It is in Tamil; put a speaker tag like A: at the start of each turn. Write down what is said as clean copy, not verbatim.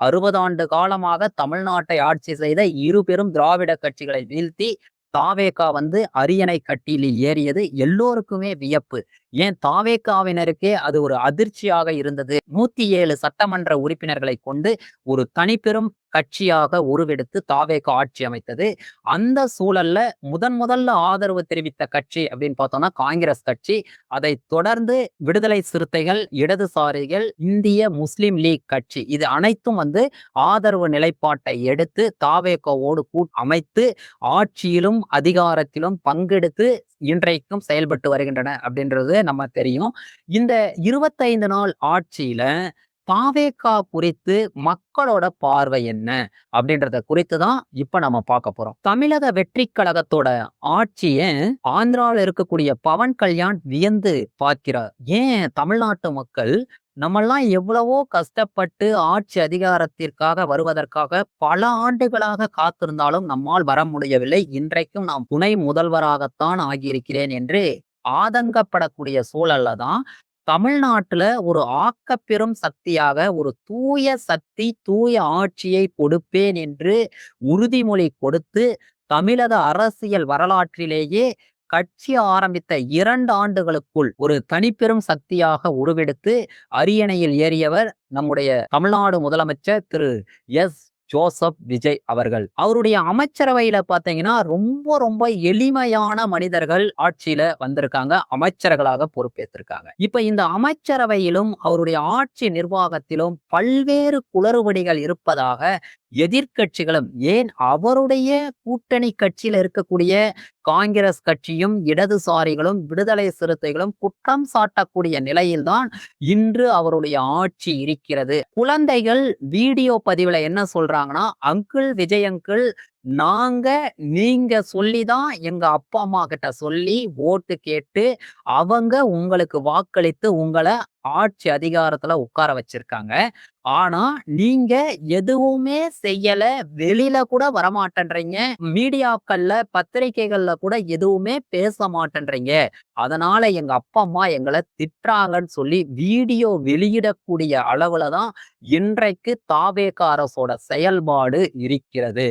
A: 60 ஆண்டு காலமாக தமிழ்நாட்டை ஆட்சி செய்த இரு பெரும் திராவிட கட்சிகளை வீழ்த்தி தாவேகா அரியணை கட்டிலில் ஏறியது எல்லோருக்குமே வியப்பு. ஏன் தாவேகாவினருக்கே அது ஒரு அதிர்ச்சியாக இருந்தது. 107 சட்டமன்ற உறுப்பினர்களை கொண்டு ஒரு தனிப்பெரும் கட்சியாக உருவெடுத்து தாவேகா ஆட்சி அமைத்தது. அந்த சூழல்ல முதல்ல ஆதரவு தெரிவித்த கட்சி அப்படின்னு பார்த்தோம்னா காங்கிரஸ் கட்சி. அதை தொடர்ந்து விடுதலை சிறுத்தைகள், இடதுசாரிகள், இந்திய முஸ்லிம் லீக் கட்சி இது அனைத்தும் ஆதரவு நிலைப்பாட்டை எடுத்து தாவேகாவோடு அமைத்து ஆட்சியிலும் அதிகாரத்திலும் பங்கெடுத்து இன்றைக்கும் செயல்பட்டு வருகின்றன அப்படின்றது நம்ம தெரியும். இந்த 25 நாள் ஆட்சியில தாவேகா குறித்து மக்களோட பார்வை என்ன அப்படின்றத குறித்து தான் இப்ப நம்ம பார்க்க போறோம். தமிழக வெற்றி கழகத்தோட ஆட்சிய ஆந்திராவில் இருக்கக்கூடிய பவன் கல்யாண் வியந்து பார்க்கிறார். ஏன் தமிழ்நாட்டு மக்கள் நம்மெல்லாம் எவ்வளவோ கஷ்டப்பட்டு ஆட்சி அதிகாரத்திற்காக வருவதற்காக பல ஆண்டுகளாக காத்திருந்தாலும் நம்மால் வர முடியவில்லை. இன்றைக்கும் நான் துணை முதல்வராகத்தான் ஆகியிருக்கிறேன் என்று ஆதங்கப்படக்கூடிய சூழல்ல தான் தமிழ்நாட்டுல ஒரு ஆக்கப்பெரும் சக்தியாக ஒரு தூய சக்தி, தூய ஆட்சியை கொடுப்பேன் என்று உறுதிமொழி கொடுத்து தமிழக அரசியல் வரலாற்றிலேயே கட்சி ஆரம்பித்த 2 ஆண்டுகளுக்குள் ஒரு தனிப்பெரும் சக்தியாக உருவெடுத்து அரியணையில் ஏறியவர் நம்முடைய தமிழ்நாடு முதலமைச்சர் திரு எஸ். ஜோசப் விஜய் அவர்கள். அவருடைய அமைச்சரவையில பாத்தீங்கன்னா ரொம்ப எளிமையான மனிதர்கள் ஆட்சியில வந்திருக்காங்க, அமைச்சர்களாக பொறுப்பேற்றிருக்காங்க. இப்ப இந்த அமைச்சரவையிலும் அவருடைய ஆட்சி நிர்வாகத்திலும் பல்வேறு குளறுபடிகள் இருப்பதாக எதிர்கட்சிகளும், ஏன் அவருடைய கூட்டணி கட்சியில இருக்கக்கூடிய காங்கிரஸ் கட்சியும், இடதுசாரிகளும், விடுதலை சிறுத்தைகளும் குற்றம் சாட்டக்கூடிய நிலையில்தான் இன்று அவருடைய ஆட்சி இருக்கிறது. குழந்தைகள் வீடியோ பதிவுல என்ன சொல்றாங்கன்னா, அங்கிள் விஜய் அங்கிள், நீங்க சொல்லிதான் எங்க அப்பா அம்மா கிட்ட சொல்லி ஓட்டு கேட்டு அவங்க உங்களுக்கு வாக்களித்து உங்களை ஆட்சி அதிகாரத்துல உட்கார வச்சிருக்காங்க. ஆனா நீங்க எதுவுமே செய்யல, வெளியில கூட வரமாட்டேன்றீங்க, மீடியாக்கள்ல பத்திரிகைகள்ல கூட எதுவுமே பேச மாட்டேன்றீங்க, அதனால எங்க அப்பா அம்மா எங்களை திட்டுறாங்கன்னு சொல்லி வீடியோ வெளியிடக்கூடிய அளவுலதான் இன்றைக்கு தாவேகா அரசோட செயல்பாடு இருக்கிறது.